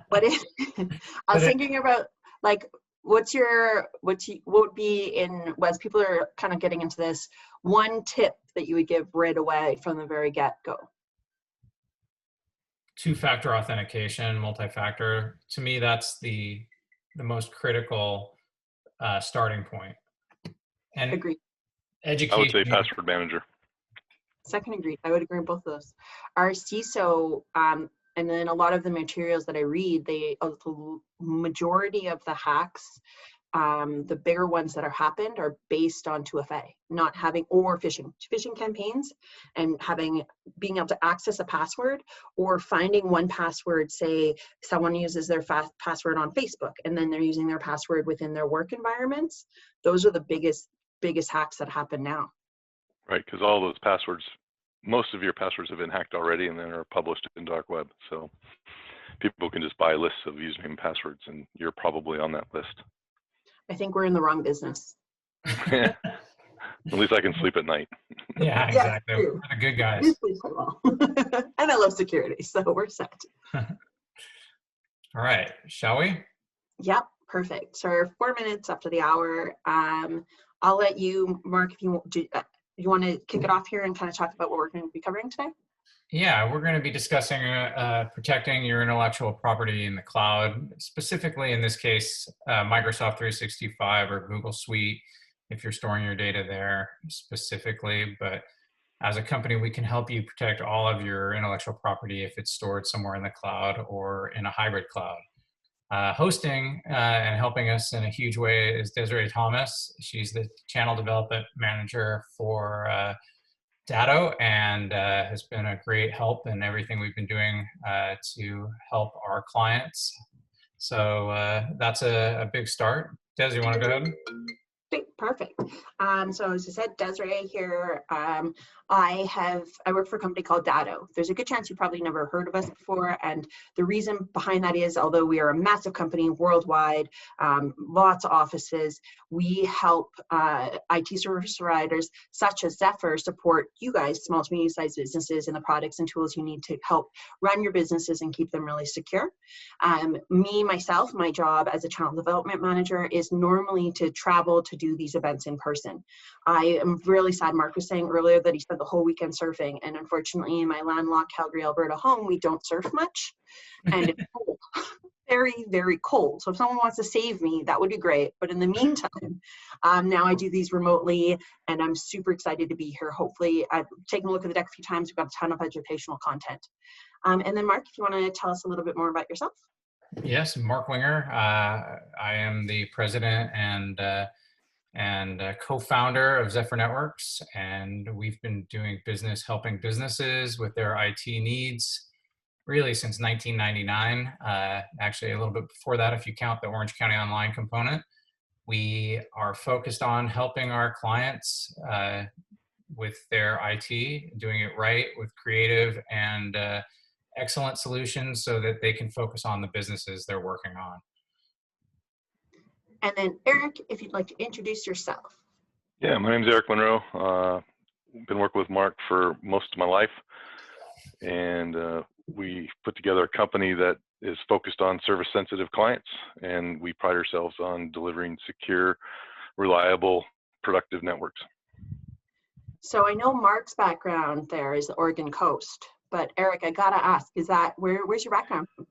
What if I was thinking about, like, what would be in, as people are kind of getting into this, one tip that you would give right away from the very get-go? Two-factor authentication, multi-factor. To me, that's the most critical starting point. And Agreed. education. I would say password manager. Second, agreed. I would agree with both of those. Our CISO, and then a lot of the materials that I read, the majority of the hacks, the bigger ones that are happened are based on 2FA, not having, or phishing campaigns, and being able to access a password, or finding one password. Say someone uses their password on Facebook, and then they're using their password within their work environments. Those are the biggest hacks that happen now. Right, because all those passwords, most of your passwords have been hacked already and then are published in dark web. So people can just buy lists of username and passwords, and you're probably on that list. I think we're in the wrong business. At least I can sleep at night. Yeah, exactly. Yeah, we're the good guys. You sleep quite well. And I love security, so we're set. All right, shall we? Yep, perfect. So we're 4 minutes after the hour. I'll let you, Mark, if you want to kick it off here and kind of talk about what we're going to be covering today? Yeah, we're going to be discussing protecting your intellectual property in the cloud, specifically in this case, Microsoft 365 or Google Suite, if you're storing your data there specifically. But as a company, we can help you protect all of your intellectual property if it's stored somewhere in the cloud or in a hybrid cloud. Hosting and helping us in a huge way is Desraie Thomas. She's the channel development manager for Datto, and has been a great help in everything we've been doing to help our clients. So that's a big start. Des, you want to go ahead? Perfect. So as I said, Desraie here. I work for a company called Datto. There's a good chance you probably never heard of us before, and the reason behind that is, although we are a massive company worldwide, lots of offices, we help IT service providers such as Zephyr support you guys, small to medium-sized businesses, and the products and tools you need to help run your businesses and keep them really secure. Myself, my job as a channel development manager is normally to travel to do these events in person. I am really sad. Mark was saying earlier that he spent the whole weekend surfing, and unfortunately in my landlocked Calgary, Alberta home, we don't surf much, and it's cold. Very, very cold. So if someone wants to save me, that would be great. But in the meantime, now I do these remotely, and I'm super excited to be here. Hopefully, I've taken a look at the deck a few times. We've got a ton of educational content. And then Mark, if you want to tell us a little bit more about yourself. Yes, Marc Winger. I am the president and co-founder of Zephyr Networks, and we've been doing business, helping businesses with their IT needs really since 1999. Actually, a little bit before that, if you count the Orange County Online component. We are focused on helping our clients with their IT, doing it right with creative and excellent solutions so that they can focus on the businesses they're working on. And then Eric, if you'd like to introduce yourself. Yeah, my name's Eric Monroe. Been working with Mark for most of my life, and we put together a company that is focused on service-sensitive clients, and we pride ourselves on delivering secure, reliable, productive networks. So I know Mark's background there is the Oregon coast, but Eric, I gotta ask, is that where's your background from?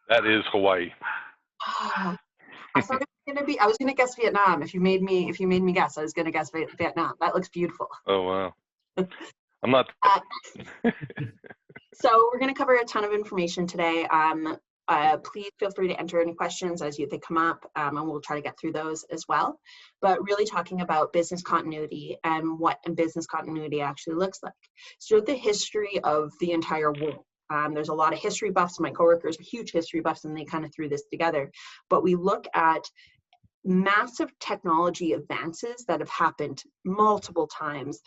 That is Hawaii. I thought it was gonna be. I was gonna guess Vietnam. If you made me guess, I was gonna guess Vietnam. That looks beautiful. Oh wow. I'm not. So we're gonna cover a ton of information today. Please feel free to enter any questions as they come up, and we'll try to get through those as well. But really talking about business continuity and what business continuity actually looks like. So the history of the entire world. There's a lot of history buffs. My coworkers are huge history buffs, and they kind of threw this together. But we look at massive technology advances that have happened multiple times,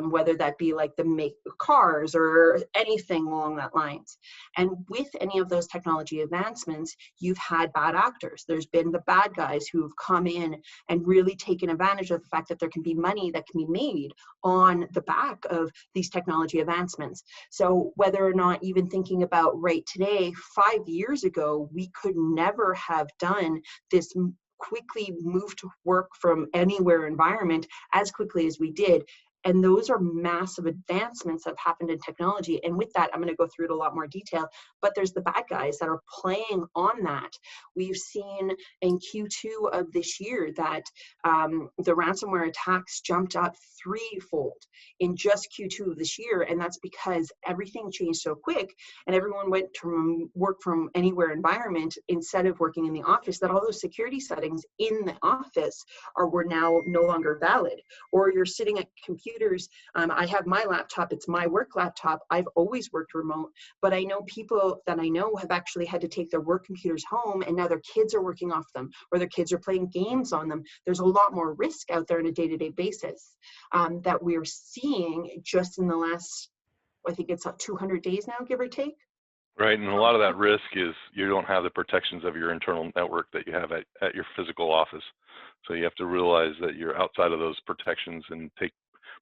whether that be like the make of cars or anything along that lines. And with any of those technology advancements, you've had bad actors. There's been the bad guys who have come in and really taken advantage of the fact that there can be money that can be made on the back of these technology advancements. So whether or not even thinking about right today, 5 years ago, we could never have done this quickly move to work from anywhere environment as quickly as we did. And those are massive advancements that have happened in technology. And with that, I'm going to go through it a lot more detail, but there's the bad guys that are playing on that. We've seen in Q2 of this year that the ransomware attacks jumped up threefold in just Q2 of this year. And that's because everything changed so quick and everyone went to work from anywhere environment instead of working in the office, that all those security settings in the office were now no longer valid. Or you're sitting at computers. I have my laptop, it's my work laptop. I've always worked remote, but I know people that I know have actually had to take their work computers home and now their kids are working off them or their kids are playing games on them. There's a lot more risk out there on a day-to-day basis that we're seeing just in the last, I think it's 200 days now, give or take. Right, and a lot of that risk is you don't have the protections of your internal network that you have at your physical office. So you have to realize that you're outside of those protections and take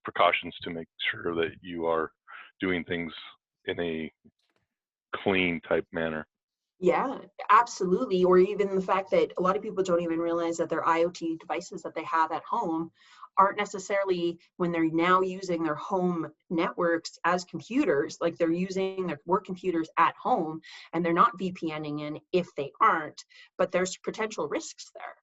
precautions to make sure that you are doing things in a clean type manner. Yeah, absolutely. Or even the fact that a lot of people don't even realize that their IoT devices that they have at home aren't necessarily, when they're now using their home networks as computers, like they're using their work computers at home and they're not VPNing in if they aren't, but there's potential risks there.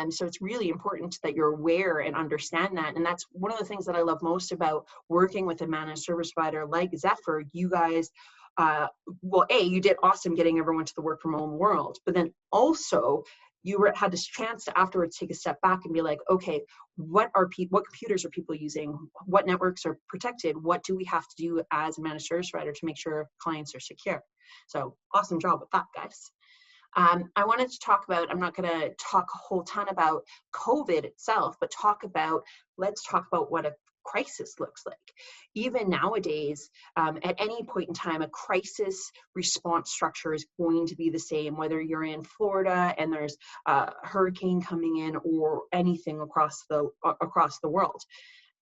So it's really important that you're aware and understand that. And that's one of the things that I love most about working with a managed service provider like Zephyr. You guys, well, you did awesome getting everyone to the work from home world, but then also you had this chance to afterwards take a step back and be like, okay, what computers are people using? What networks are protected? What do we have to do as a managed service provider to make sure clients are secure? So awesome job with that, guys. I wanted to talk about, I'm not going to talk a whole ton about COVID itself, but let's talk about what a crisis looks like. Even nowadays, at any point in time, a crisis response structure is going to be the same, whether you're in Florida and there's a hurricane coming in or anything across the world.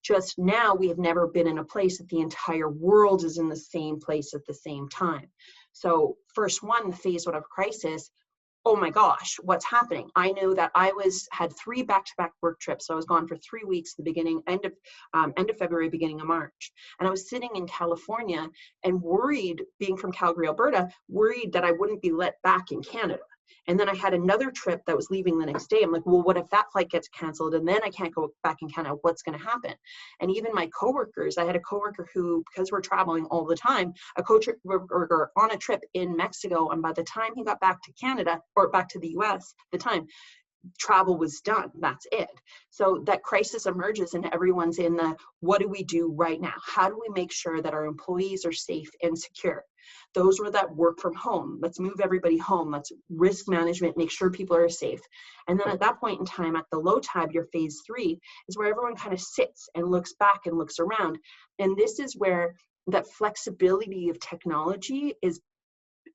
Just now, we have never been in a place that the entire world is in the same place at the same time. So first one, the phase one of crisis, oh my gosh, what's happening? I know that I had 3 back-to-back work trips. So I was gone for 3 weeks, end of February, beginning of March. And I was sitting in California and worried, being from Calgary, Alberta, worried that I wouldn't be let back in Canada. And then I had another trip that was leaving the next day. I'm like, well, what if that flight gets canceled and then I can't go back in Canada? What's going to happen? And even my coworkers, I had a coworker who, because we're traveling all the time, a coworker on a trip in Mexico. And by the time he got back to Canada or back to the US, travel was done. That's it. So that crisis emerges and everyone's in the, what do we do right now? How do we make sure that our employees are safe and secure? Those were that work from home. Let's move everybody home. Let's risk management, make sure people are safe. And then at that point in time, at the low tide, your phase 3 is where everyone kind of sits and looks back and looks around. And this is where that flexibility of technology is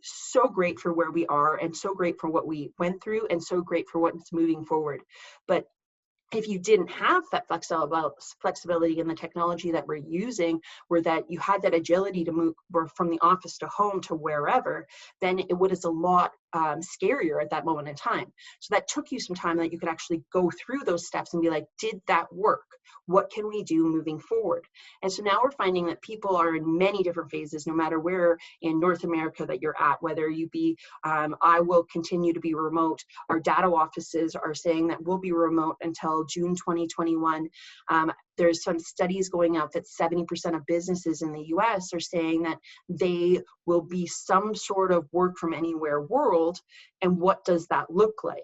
so great for where we are and so great for what we went through and so great for what's moving forward. But if you didn't have that flexibility in the technology that we're using, where that you had that agility to move from the office to home to wherever, then it was a lot scarier at that moment in time. So that took you some time that you could actually go through those steps and be like, did that work? What can we do moving forward? And so now we're finding that people are in many different phases, no matter where in North America that you're at, whether you be, I will continue to be remote. Our data offices are saying that we'll be remote until June 2021. There's some studies going out that 70% of businesses in the US are saying that they will be some sort of work from anywhere world. And what does that look like?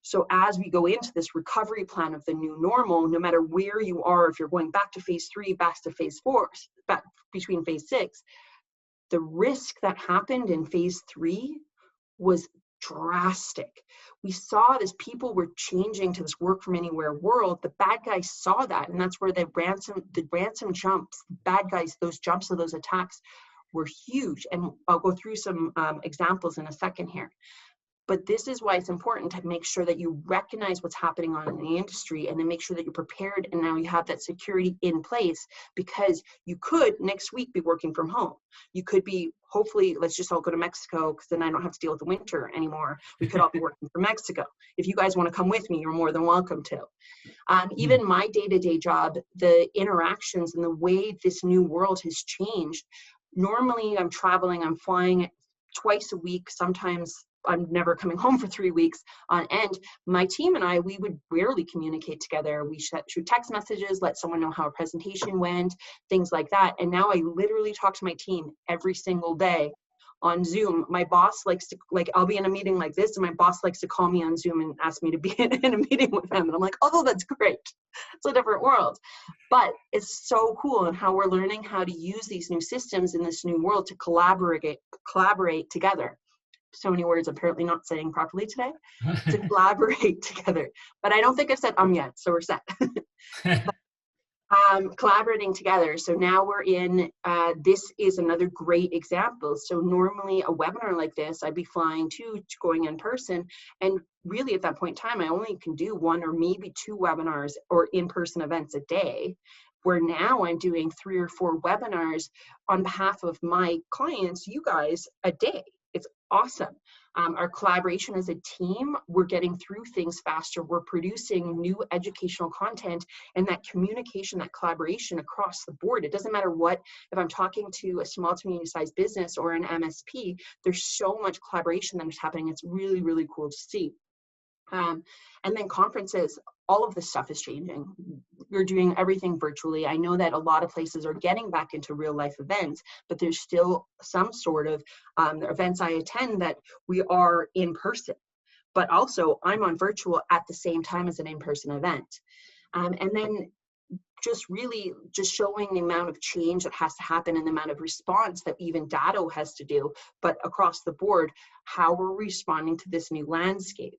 So as we go into this recovery plan of the new normal, no matter where you are, if you're going back to phase 3, back to phase 4, back between phase 6, the risk that happened in phase 3 was drastic. We saw as people were changing to this work from anywhere world, the bad guys saw that, and that's where the ransom jumps, bad guys, those jumps of those attacks were huge. And I'll go through some examples in a second here. But this is why it's important to make sure that you recognize what's happening on in the industry, and then make sure that you're prepared, and now you have that security in place, because you could next week be working from home. You could be, hopefully, let's just all go to Mexico, because then I don't have to deal with the winter anymore. We could all be working from Mexico. If you guys want to come with me, you're more than welcome to. Even my day-to-day job, the interactions and the way this new world has changed. Normally I'm traveling, I'm flying twice a week, sometimes I'm never coming home for 3 weeks on end. My team and I, we would rarely communicate together. We shoot text messages, let someone know how a presentation went, things like that. And now I literally talk to my team every single day on Zoom. My boss likes to, like, I'll be in a meeting like this, and my boss likes to call me on Zoom and ask me to be in a meeting with them. And I'm like, oh, that's great. It's a different world. But it's so cool, and how we're learning how to use these new systems in this new world to collaborate together. So many words apparently not saying properly today. To collaborate together. But I don't think I've said yet, so we're set. Collaborating together. So now we're in, this is another great example. So normally a webinar like this, I'd be flying to going in person, and really at that point in time, I only can do 1 or maybe 2 webinars or in-person events a day, where now I'm doing 3 or 4 webinars on behalf of my clients, you guys, a day. It's awesome. Our collaboration as a team, we're getting through things faster. We're producing new educational content, and that communication, that collaboration across the board. It doesn't matter what, if I'm talking to a small to medium-sized business or an MSP, there's so much collaboration that is happening. It's really, really cool to see. And then conferences, all of this stuff is changing. We're doing everything virtually. I know that a lot of places are getting back into real life events, but there's still some sort of events I attend that we are in person. But also I'm on virtual at the same time as an in-person event. And then just really just showing the amount of change that has to happen and the amount of response that even Datto has to do, but across the board, how we're responding to this new landscape.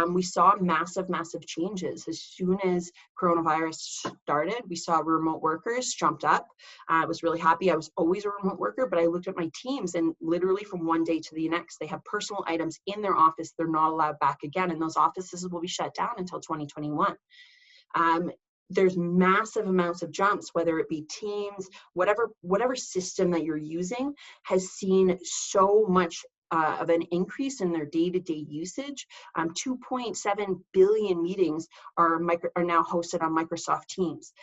We saw massive changes. As soon as coronavirus started, we saw remote workers jumped up. I was really happy. I was always a remote worker, but I looked at my teams, and literally from one day to the next, they have personal items in their office. They're not allowed back again, and those offices will be shut down until 2021. There's massive amounts of jumps, whether it be Teams, whatever system that you're using has seen so much of an increase in their day-to-day usage. 2.7 billion meetings are now hosted on Microsoft Teams.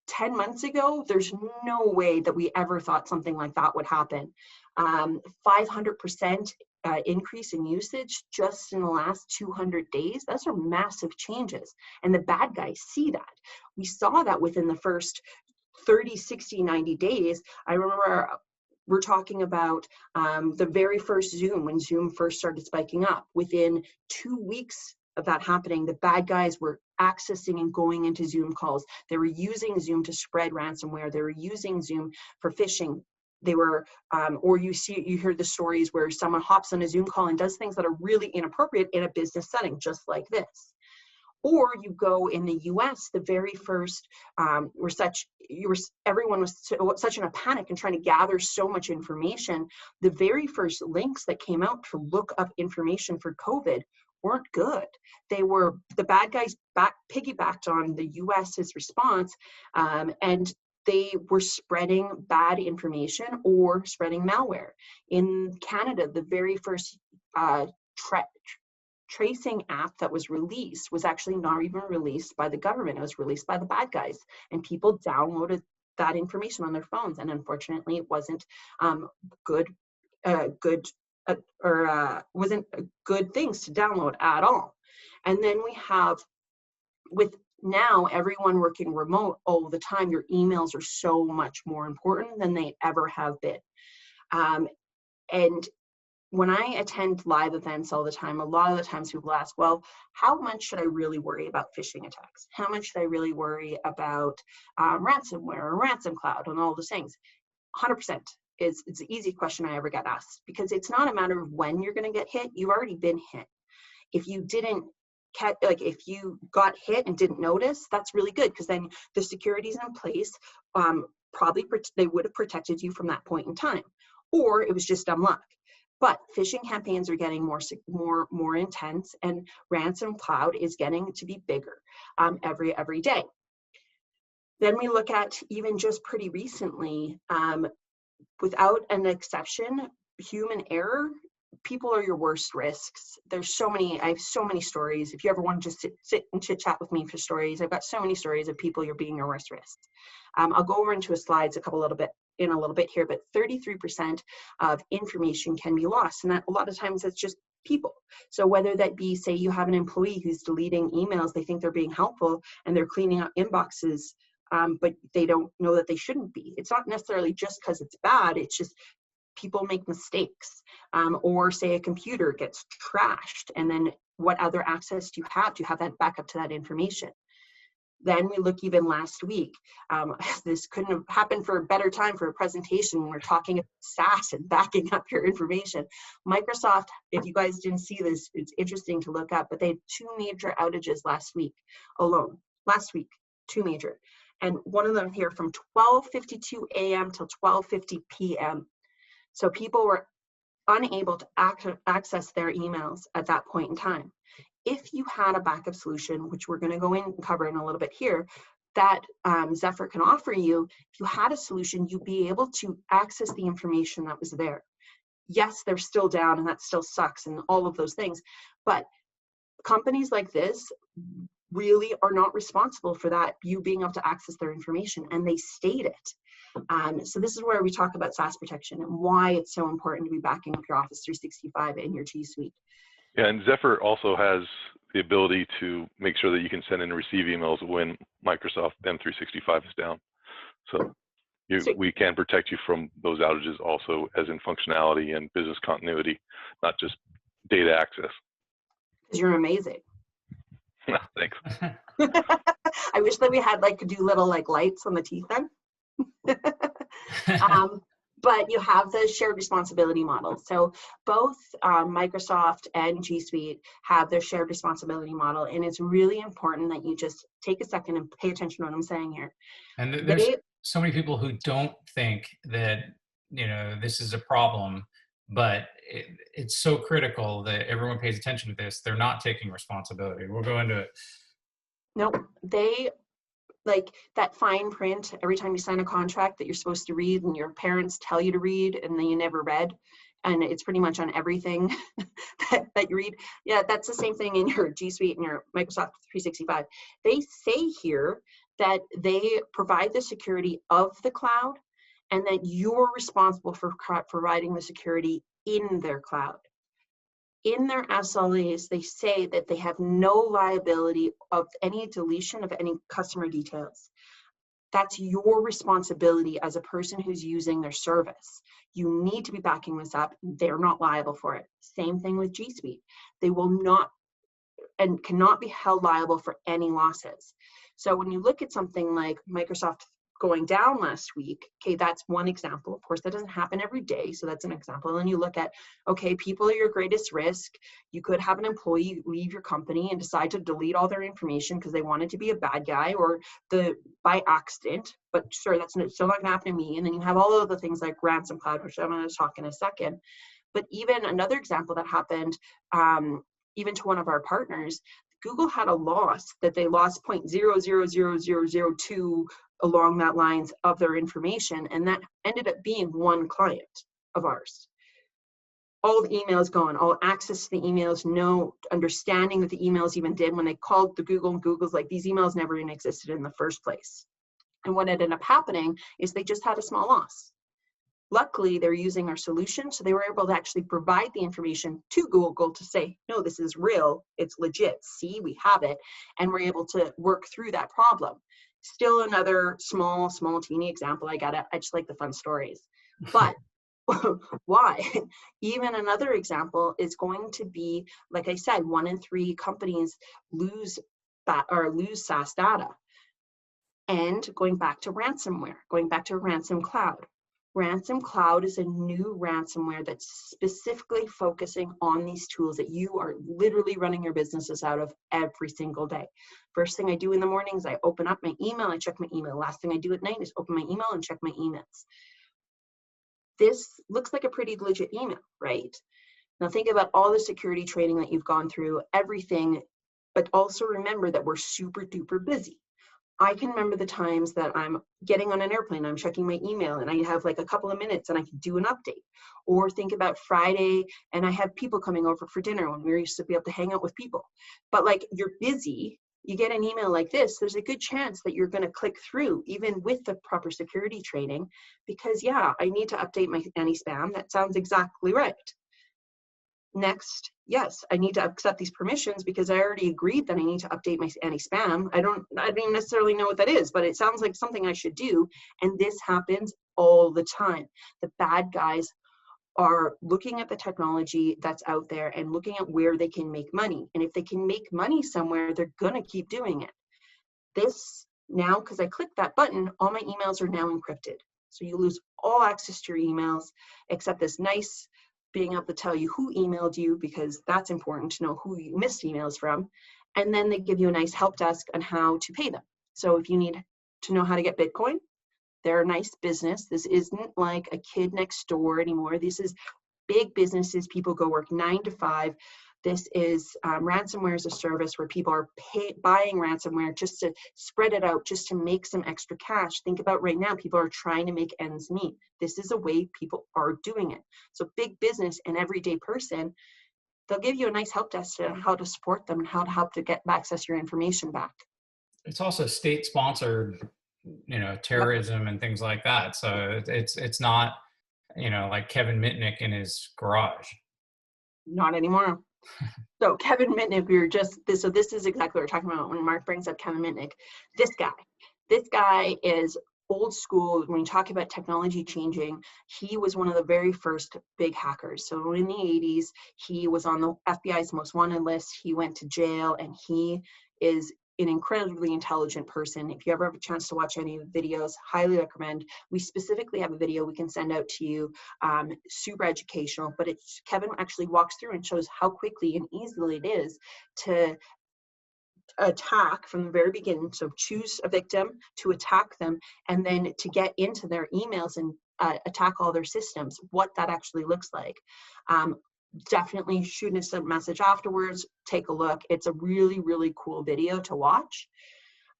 10 months ago, there's no way that we ever thought something like that would happen. 500% increase in usage just in the last 200 days. Those are massive changes. And the bad guys see that. We saw that within the first 30, 60, 90 days. I remember we're talking about the very first Zoom, when Zoom first started spiking up. Within 2 weeks of that happening, the bad guys were accessing and going into Zoom calls. They were using Zoom to spread ransomware. They were using Zoom for phishing. They were, or you hear the stories where someone hops on a Zoom call and does things that are really inappropriate in a business setting, just like this. Or you go in the US, the very first, everyone was such in a panic and trying to gather so much information. The very first links that came out to look up information for COVID weren't good. The bad guys piggybacked on the US's response, and they were spreading bad information or spreading malware. In Canada, the very first tracing app that was released was actually not even released by the government. It was released by the bad guys, and people downloaded that information on their phones. And unfortunately, it wasn't wasn't good things to download at all. And then we have, with now everyone working remote all the time, your emails are so much more important than they ever have been. And when I attend live events all the time, a lot of the times people ask, well, how much should I really worry about phishing attacks? How much should I really worry about ransomware or ransom cloud and all those things? 100%. it's the easiest question I ever get asked, because it's not a matter of when you're going to get hit. You've already been hit. If you didn't if you got hit and didn't notice, that's really good, because then the security's in place. Probably they would have protected you from that point in time, or it was just dumb luck. But phishing campaigns are getting more intense, and ransom cloud is getting to be bigger every day. Then we look at even just pretty recently, without an exception, human error. People are your worst risks. I have so many stories. If you ever want to just sit and chit chat with me for stories, I've got so many stories of people you're being your worst risk. I'll go over into a slides in a little bit here, but 33% of information can be lost. And that, a lot of times that's just people. So whether that be, say you have an employee who's deleting emails, they think they're being helpful and they're cleaning up inboxes, but they don't know that they shouldn't be. It's not necessarily just because it's bad, it's just people make mistakes, or say a computer gets trashed, and then what other access do you have to have that backup to that information? Then we look even last week. This couldn't have happened for a better time for a presentation when we're talking about SaaS and backing up your information. Microsoft, if you guys didn't see this, it's interesting to look up, but they had 2 major outages last week alone. Last week, 2 major. And one of them here from 12:52 a.m. till 12:50 p.m. So people were unable to access their emails at that point in time. If you had a backup solution, which we're going to go in and cover in a little bit here, that Zephyr can offer you, if you had a solution, you'd be able to access the information that was there. Yes, they're still down and that still sucks and all of those things, but companies like this really are not responsible for that, you being able to access their information, and they state it. So this is where we talk about SaaS protection and why it's so important to be backing up your Office 365 and your G Suite. Yeah, and Zephyr also has the ability to make sure that you can send and receive emails when Microsoft M365 is down. So we can protect you from those outages also, as in functionality and business continuity, not just data access. Because you're amazing. Thanks. I wish that we had could do little lights on the teeth then. But you have the shared responsibility model. So both Microsoft and G Suite have their shared responsibility model, and it's really important that you just take a second and pay attention to what I'm saying here. And there's so many people who don't think that this is a problem, but it's so critical that everyone pays attention to this. They're not taking responsibility. We'll go into it. No, they that fine print every time you sign a contract that you're supposed to read and your parents tell you to read and then you never read, and it's pretty much on everything that you read. Yeah, that's the same thing in your G Suite and your Microsoft 365. They say here that they provide the security of the cloud and that you're responsible for providing the security in their cloud. In their SLAs, they say that they have no liability of any deletion of any customer details. That's your responsibility as a person who's using their service. You need to be backing this up. They're not liable for it. Same thing with G Suite. They will not and cannot be held liable for any losses. So when you look at something like Microsoft going down last week, okay, that's one example. Of course, that doesn't happen every day, so that's an example. And then you look at, okay, people are your greatest risk. You could have an employee leave your company and decide to delete all their information because they wanted to be a bad guy or by accident, but sure, that's still not gonna happen to me. And then you have all of the things like ransom cloud, which I'm gonna talk in a second. But even another example that happened, even to one of our partners, Google had a loss that they lost 0.000002 along that lines of their information, and that ended up being one client of ours. All the emails gone, all access to the emails, no understanding that the emails even did. When they called the Google, and Google's like, these emails never even existed in the first place. And what ended up happening is they just had a small loss. Luckily, they're using our solution, so they were able to actually provide the information to Google to say, no, this is real, it's legit, see, we have it, and we're able to work through that problem. Still another small, teeny example. I just like the fun stories. But why? Even another example is going to be, like I said, 1 in 3 companies lose SaaS data. And going back to ransomware, going back to ransom cloud. Ransom Cloud is a new ransomware that's specifically focusing on these tools that you are literally running your businesses out of every single day. First thing I do in the morning is I open up my email, I check my email. Last thing I do at night is open my email and check my emails. This looks like a pretty legit email, right? Now think about all the security training that you've gone through, everything, but also remember that we're super duper busy. I can remember the times that I'm getting on an airplane, I'm checking my email and I have like a couple of minutes and I can do an update. Or think about Friday and I have people coming over for dinner when we used to be able to hang out with people. But like you're busy, you get an email like this, there's a good chance that you're going to click through even with the proper security training because yeah, I need to update my anti-spam. That sounds exactly right. Next, yes, I need to accept these permissions because I already agreed that I need to update my anti-spam. I don't even necessarily know what that is, but it sounds like something I should do. And this happens all the time. The bad guys are looking at the technology that's out there and looking at where they can make money. And if they can make money somewhere, they're gonna keep doing it. This now, because I clicked that button, all my emails are now encrypted. So you lose all access to your emails, except this nice being able to tell you who emailed you, because that's important to know who you missed emails from. And then they give you a nice help desk on how to pay them. So if you need to know how to get Bitcoin, they're a nice business. This isn't like a kid next door anymore. This is big businesses. People go work 9 to 5. This is ransomware as a service where people are buying ransomware just to spread it out, just to make some extra cash. Think about right now, people are trying to make ends meet. This is a way people are doing it. So big business and everyday person, they'll give you a nice help desk on how to support them and how to help to get access your information back. It's also state-sponsored, terrorism and things like that. So it's not, like Kevin Mitnick in his garage. Not anymore. So Kevin Mitnick, so this is exactly what we're talking about when Mark brings up Kevin Mitnick. This guy is old school. When you talk about technology changing, he was one of the very first big hackers. So in the 80s, he was on the FBI's most wanted list. He went to jail, and he is an incredibly intelligent person. If you ever have a chance to watch any of the videos, highly recommend. We specifically have a video we can send out to you, super educational, but Kevin actually walks through and shows how quickly and easily it is to attack from the very beginning. So choose a victim to attack them, and then to get into their emails and attack all their systems, what that actually looks like. Definitely shoot us a message afterwards, take a look. It's a really, really cool video to watch.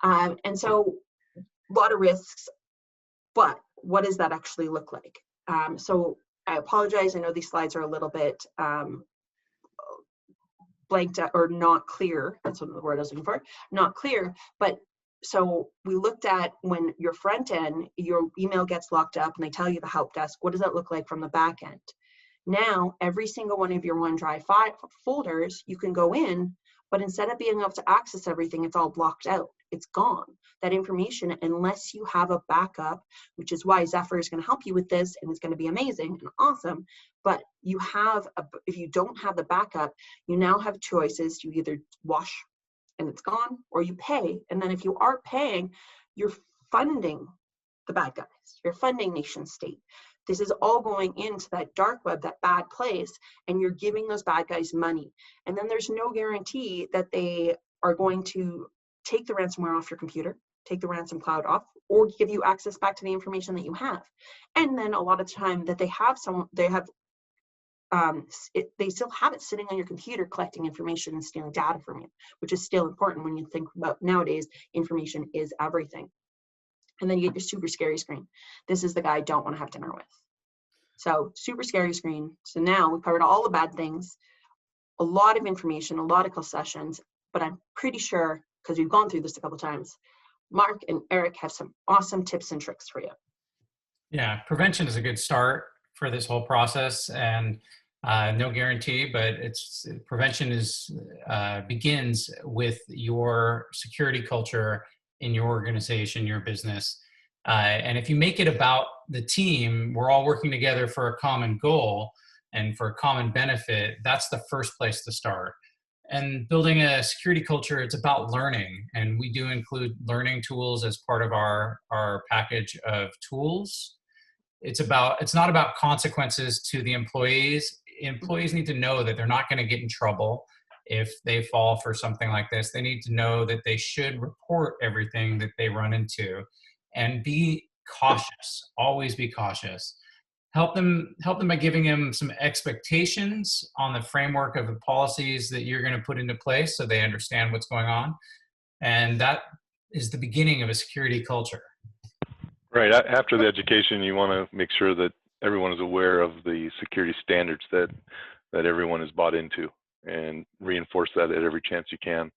And so a lot of risks, but what does that actually look like? So I apologize, I know these slides are a little bit blanked out or not clear. That's what the word I was looking for, not clear. But so we looked at when your front end, your email gets locked up and they tell you the help desk, what does that look like from the back end? Now, every single one of your OneDrive folders, you can go in, but instead of being able to access everything, it's all blocked out. It's gone. That information, unless you have a backup, which is why Zephyr is going to help you with this, and it's going to be amazing and awesome. But if you don't have the backup, you now have choices. You either wash and it's gone, or you pay. And then if you are paying, you're funding the bad guys. You're funding nation state. This is all going into that dark web, that bad place, and you're giving those bad guys money. And then there's no guarantee that they are going to take the ransomware off your computer, take the ransom cloud off, or give you access back to the information that you have. And then a lot of time that they still have it sitting on your computer collecting information and stealing data from you, which is still important when you think about nowadays, information is everything. And then you get your super scary screen. This is the guy I don't want to have dinner with. So super scary screen. So now we've covered all the bad things, a lot of information, a lot of concessions, but I'm pretty sure, because we've gone through this a couple times, Mark and Eric have some awesome tips and tricks for you. Yeah, prevention is a good start for this whole process, and no guarantee, but prevention begins with your security culture in your organization, your business. And if you make it about the team, we're all working together for a common goal and for a common benefit, that's the first place to start. And building a security culture, it's about learning. And we do include learning tools as part of our package of tools. it's not about consequences to the employees. Employees need to know that they're not going to get in trouble if they fall for something like this. They need to know that they should report everything that they run into and be cautious, always be cautious. Help them by giving them some expectations on the framework of the policies that you're going to put into place so they understand what's going on. And that is the beginning of a security culture. Right. After the education, you want to make sure that everyone is aware of the security standards that everyone is bought into, and reinforce that at every chance you can.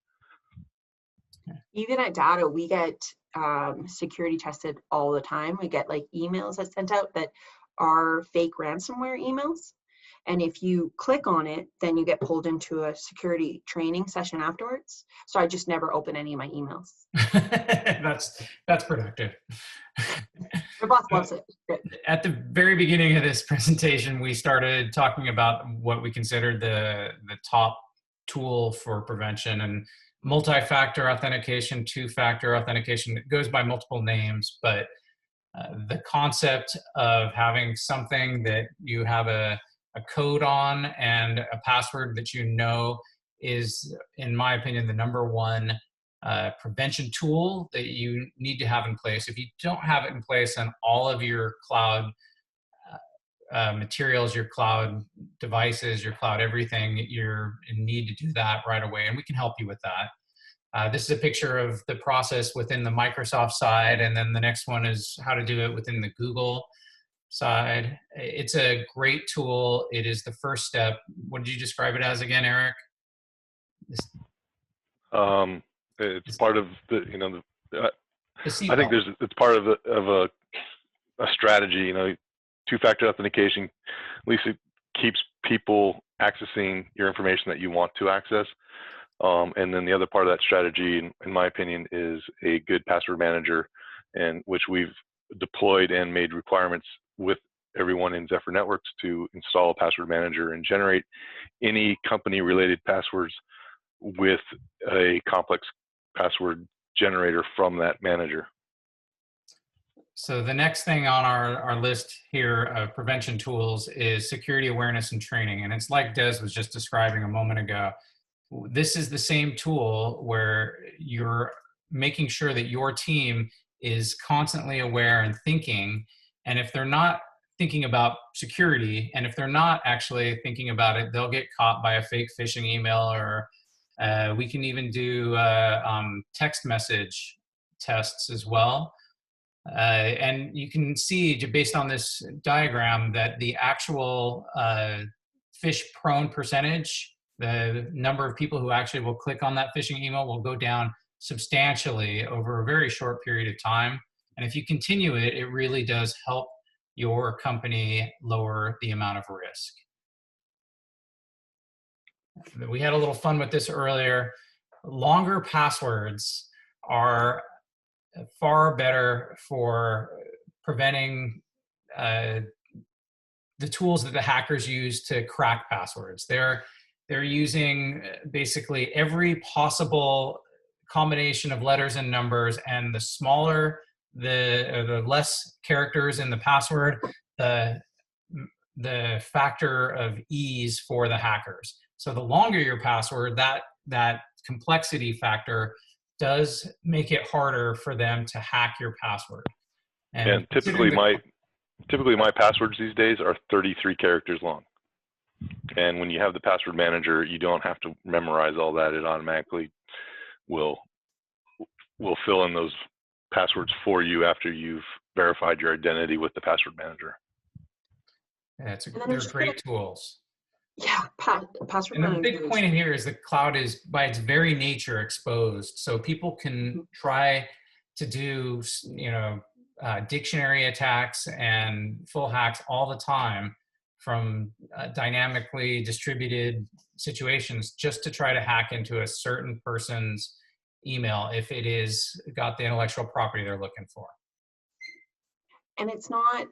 Even at Data, we get security tested all the time. We get like emails that sent out that are fake ransomware emails. And if you click on it, then you get pulled into a security training session afterwards. So I just never open any of my emails. That's productive. My boss loves it. At the very beginning of this presentation, we started talking about what we considered the top tool for prevention, and multi-factor authentication, two-factor authentication. It goes by multiple names, but the concept of having something that you have a code on and a password that you know is, in my opinion, the number one prevention tool that you need to have in place. If you don't have it in place on all of your cloud materials, your cloud devices, your cloud everything, you're in need to do that right away, and we can help you with that. This is a picture of the process within the Microsoft side, and then the next one is how to do it within the Google side. It's a great tool. It is the first step. What did you describe it as again, Eric? It's part of the, I think it's part of a strategy. Two-factor authentication, at least it keeps people accessing your information that you want to access. And then the other part of that strategy, in my opinion, is a good password manager, and which we've deployed and made requirements with everyone in Zephyr Networks to install a password manager and generate any company-related passwords with a complex password generator from that manager. So the next thing on our list here of prevention tools is security awareness and training. And it's like Des was just describing a moment ago. This is the same tool where you're making sure that your team is constantly aware and thinking. And if they're not thinking about security, and if they're not actually thinking about it, they'll get caught by a fake phishing email, or we can even do text message tests as well. And you can see, based on this diagram, that the actual phish-prone percentage, the number of people who actually will click on that phishing email, will go down substantially over a very short period of time. And if you continue it, it really does help your company lower the amount of risk. We had a little fun with this earlier. Longer passwords are far better for preventing the tools that the hackers use to crack passwords. They're using basically every possible combination of letters and numbers, and the smaller the less characters in the password, the factor of ease for the hackers. So the longer your password, that complexity factor does make it harder for them to hack your password. And typically my passwords these days are 33 characters long. And when you have the password manager, you don't have to memorize all that. It automatically will fill in those passwords for you after you've verified your identity with the password manager. Yeah, they're great tools. Yeah, password manager. And the big point in here is the cloud is, by its very nature, exposed. So people can try to do, dictionary attacks and full hacks all the time from dynamically distributed situations, just to try to hack into a certain person's email if it is got the intellectual property they're looking for. And it's not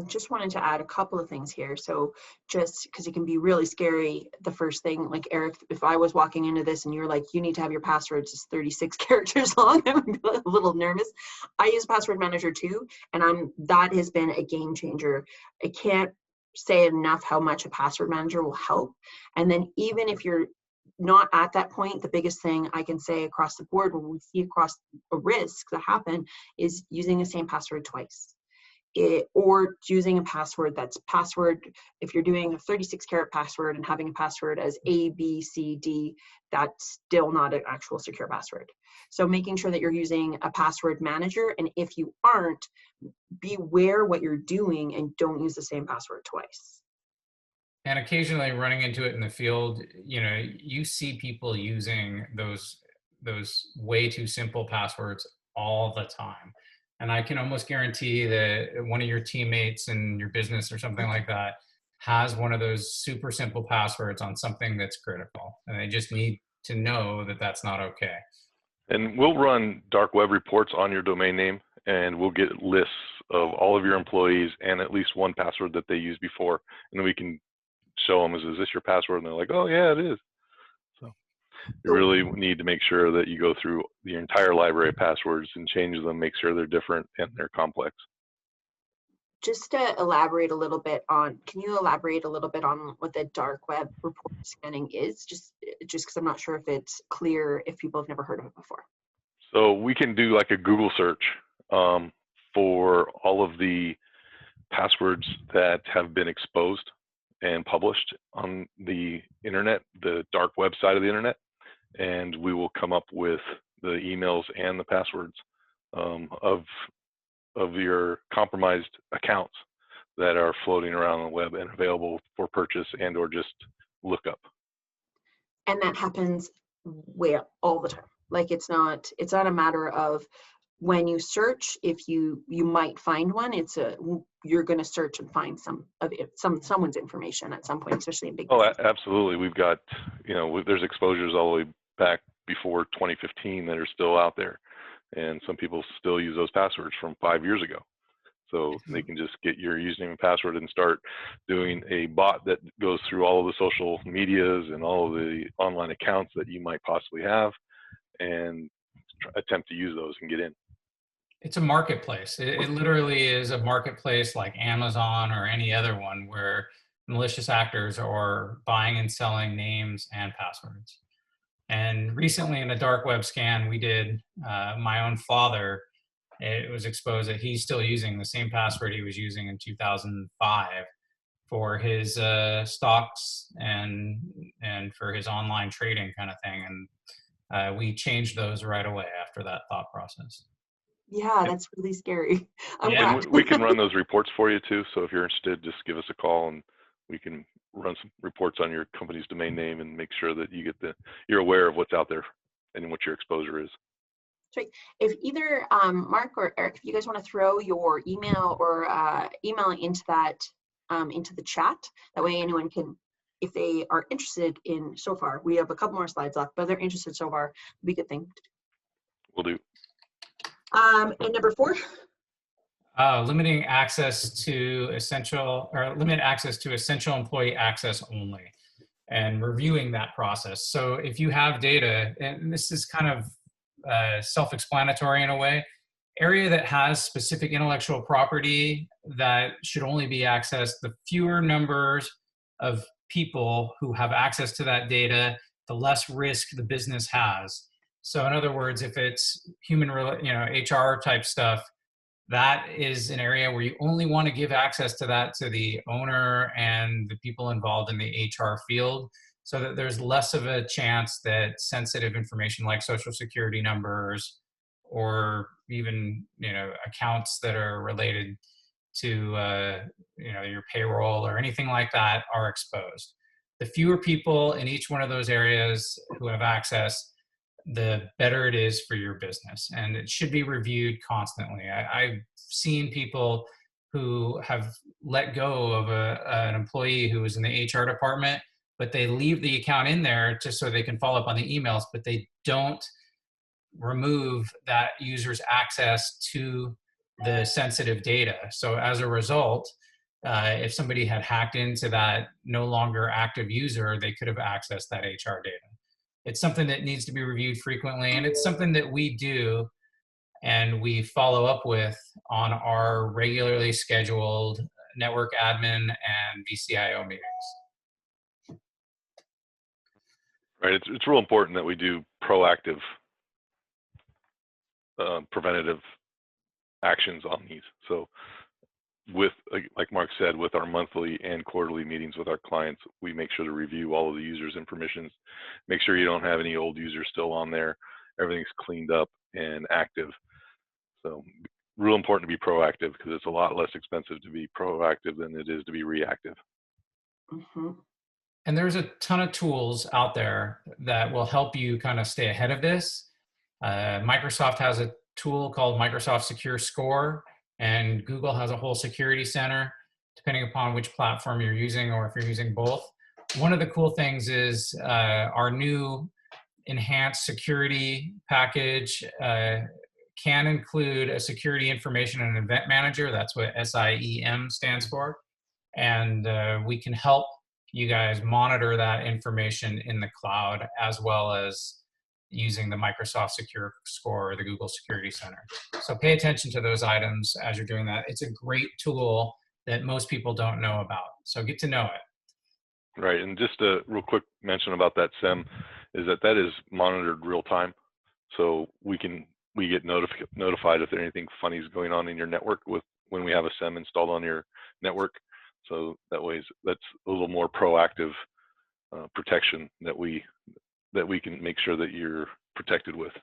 Just wanted to add a couple of things here. So just because it can be really scary, the first thing, like Eric, if I was walking into this and you're like, you need to have your passwords just 36 characters long, I would be a little nervous. I use password manager too, and that has been a game changer. I can't say enough how much a password manager will help. And then even if you're not at that point, the biggest thing I can say across the board when we see across a risk that happen is using the same password twice. Or using a password that's if you're doing a 36 carat password and having a password as A, B, C, D, that's still not an actual secure password. So making sure that you're using a password manager, and if you aren't, beware what you're doing and don't use the same password twice. And occasionally running into it in the field, you see people using those way too simple passwords all the time. And I can almost guarantee that one of your teammates in your business or something like that has one of those super simple passwords on something that's critical. And they just need to know that that's not okay. And we'll run dark web reports on your domain name, and we'll get lists of all of your employees and at least one password that they used before. And then we can show them, is this your password? And they're like, oh yeah, it is. So you really need to make sure that you go through the entire library of passwords and change them, make sure they're different and they're complex. Just to elaborate a little bit on, can you elaborate a little bit on what the dark web report scanning is? Just because I'm not sure if it's clear if people have never heard of it before. So we can do like a Google search for all of the passwords that have been exposed and published on the internet, the dark web side of the internet, and we will come up with the emails and the passwords of your compromised accounts that are floating around on the web and available for purchase and or just lookup. And that happens all the time. Like it's not a matter of when you search, if you might find one, you're going to search and find someone's information at some point, especially in big business. Absolutely. We've got, there's exposures all the way back before 2015 that are still out there, and some people still use those passwords from 5 years ago. So they can just get your username and password and start doing a bot that goes through all of the social medias and all of the online accounts that you might possibly have and attempt to use those and get in. It's a marketplace. It literally is a marketplace like Amazon or any other one where malicious actors are buying and selling names and passwords. And recently in a dark web scan we did, my own father, it was exposed that he's still using the same password he was using in 2005 for his stocks and for his online trading kind of thing. And we changed those right away after that thought process. Yeah, that's really scary. And we can run those reports for you too. So if you're interested, just give us a call and we can run some reports on your company's domain name and make sure that you're aware of what's out there and what your exposure is. Sorry, if either Mark or Eric, if you guys want to throw your email or email into that into the chat, that way anyone can, if they are interested in so far, we have a couple more slides left, but if they're interested so far, it'd be a good thing. Will do. And number 4. Limiting access to essential employee access only, and reviewing that process. So if you have data, and this is kind of self-explanatory in a way, area that has specific intellectual property that should only be accessed, the fewer numbers of people who have access to that data, the less risk the business has. So in other words, if it's HR type stuff, that is an area where you only want to give access to that to the owner and the people involved in the HR field, so that there's less of a chance that sensitive information like social security numbers or even accounts that are related to your payroll or anything like that are exposed. The fewer people in each one of those areas who have access, the better it is for your business, and it should be reviewed constantly. I've seen people who have let go of an employee who was in the HR department, but they leave the account in there just so they can follow up on the emails, but they don't remove that user's access to the sensitive data. So as a result, if somebody had hacked into that no longer active user, they could have accessed that HR data. It's something that needs to be reviewed frequently, and it's something that we do and we follow up with on our regularly scheduled network admin and VCIO meetings. Right. It's real important that we do proactive, preventative actions on these. So with, like Mark said, with our monthly and quarterly meetings with our clients, we make sure to review all of the users and permissions, make sure you don't have any old users still on there. Everything's cleaned up and active. So real important to be proactive, because it's a lot less expensive to be proactive than it is to be reactive. Mm-hmm. And there's a ton of tools out there that will help you kind of stay ahead of this. Microsoft has a tool called Microsoft Secure Score, and Google has a whole security center, depending upon which platform you're using or if you're using both. One of the cool things is our new enhanced security package can include a security information and event manager. That's what SIEM stands for. And we can help you guys monitor that information in the cloud, as well as using the Microsoft Secure Score or the Google Security Center. So pay attention to those items as you're doing that. It's a great tool that most people don't know about. So get to know it. Right, and just a real quick mention about that SIEM is that is monitored real time. So we get notified if there's anything funny is going on in your network when we have a SIEM installed on your network. So that's a little more proactive protection that we can make sure that you're protected with.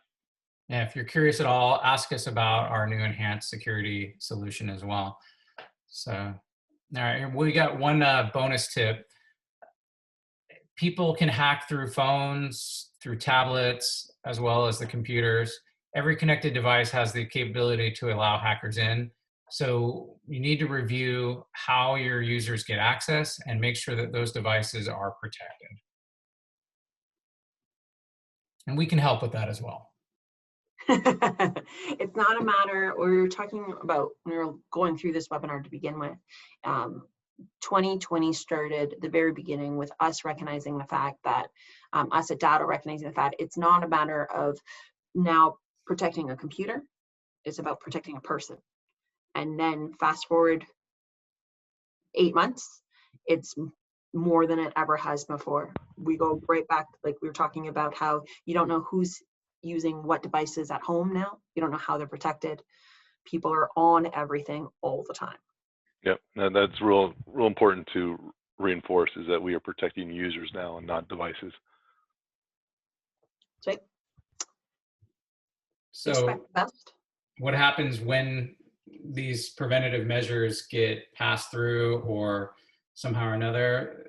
Yeah, if you're curious at all, ask us about our new enhanced security solution as well. So, all right, we got one bonus tip. People can hack through phones, through tablets, as well as the computers. Every connected device has the capability to allow hackers in. So you need to review how your users get access and make sure that those devices are protected. And we can help with that as well. It's not a matter, we were talking about, we were going through this webinar to begin with. 2020 started the very beginning with us recognizing the fact that, us at Data recognizing the fact it's not a matter of now protecting a computer, it's about protecting a person. And then fast forward 8 months, it's more than it ever has before. We go right back, like we were talking about how you don't know who's using what devices at home now. You don't know how they're protected. People are on everything all the time. Yep, and that's real important to reinforce, is that we are protecting users now and not devices. Sweet. So expect the best. What happens when these preventative measures get passed through or somehow or another?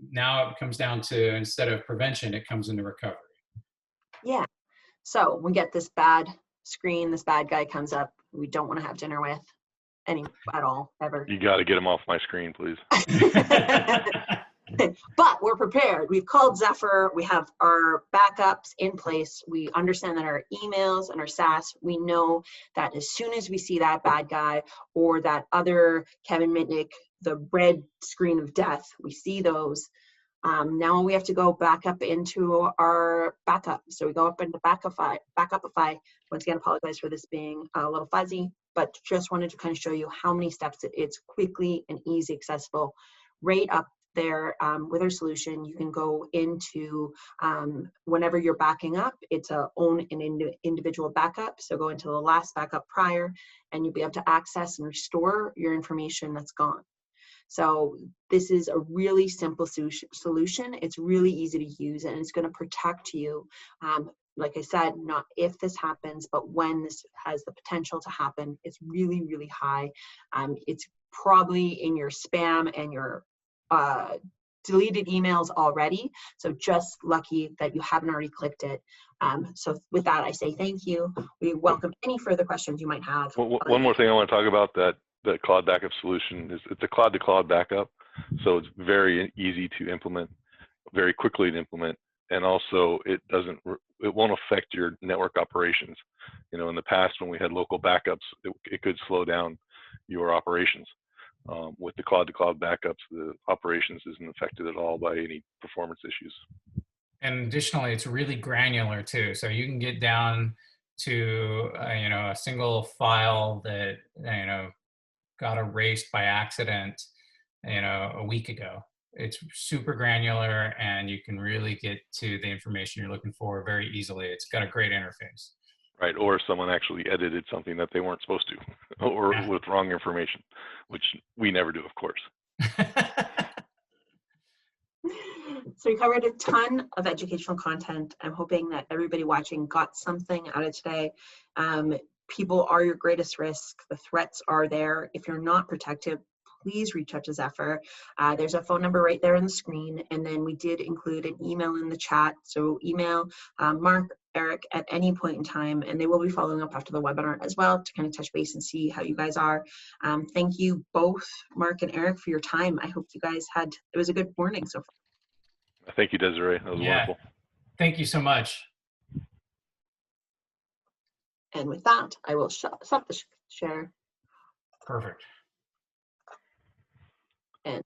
Now it comes down to, instead of prevention, it comes into recovery. Yeah. So we get this bad screen, this bad guy comes up, we don't want to have dinner with at all, ever. You got to get them off my screen, please. But we're prepared. We've called Zephyr. We have our backups in place. We understand that our emails and our SaaS, we know that as soon as we see that bad guy or that other Kevin Mitnick, the red screen of death, we see those. Now we have to go back up into our backup. So we go up into Backupify. Once again, apologize for this being a little fuzzy, but just wanted to kind of show you how many steps it's quickly and easy accessible right up there. With our solution, you can go into whenever you're backing up, it's an individual backup. So go into the last backup prior, and you'll be able to access and restore your information that's gone. So this is a really simple solution. It's really easy to use, and it's going to protect you. Like I said, not if this happens, but when this has the potential to happen. It's really, really high. It's probably in your spam and your deleted emails already. So just lucky that you haven't already clicked it. So with that, I say thank you. We welcome any further questions you might have. One more thing I want to talk about, that cloud backup solution is it's a cloud-to-cloud backup. So it's very easy to implement, very quickly to implement. And also it it won't affect your network operations. You know, in the past when we had local backups, it could slow down your operations. With the cloud-to-cloud backups, the operations isn't affected at all by any performance issues. And additionally, it's really granular too. So you can get down to you know, a single file that, you know, got erased by accident, you know, a week ago. It's super granular, and you can really get to the information you're looking for very easily. It's got a great interface. Right, or someone actually edited something that they weren't supposed to, or Yeah. with wrong information, which we never do, of course. So we covered a ton of educational content. I'm hoping that everybody watching got something out of today. People are your greatest risk. The threats are there. If you're not protected, please reach out to Zephyr. There's a phone number right there on the screen. And then we did include an email in the chat. So email Mark, Eric at any point in time, and they will be following up after the webinar as well to kind of touch base and see how you guys are. Thank you both, Mark and Eric, for your time. I hope you guys it was a good morning so far. Thank you, Desiree. That was wonderful. Thank you so much. And with that, I will stop the share. Perfect. And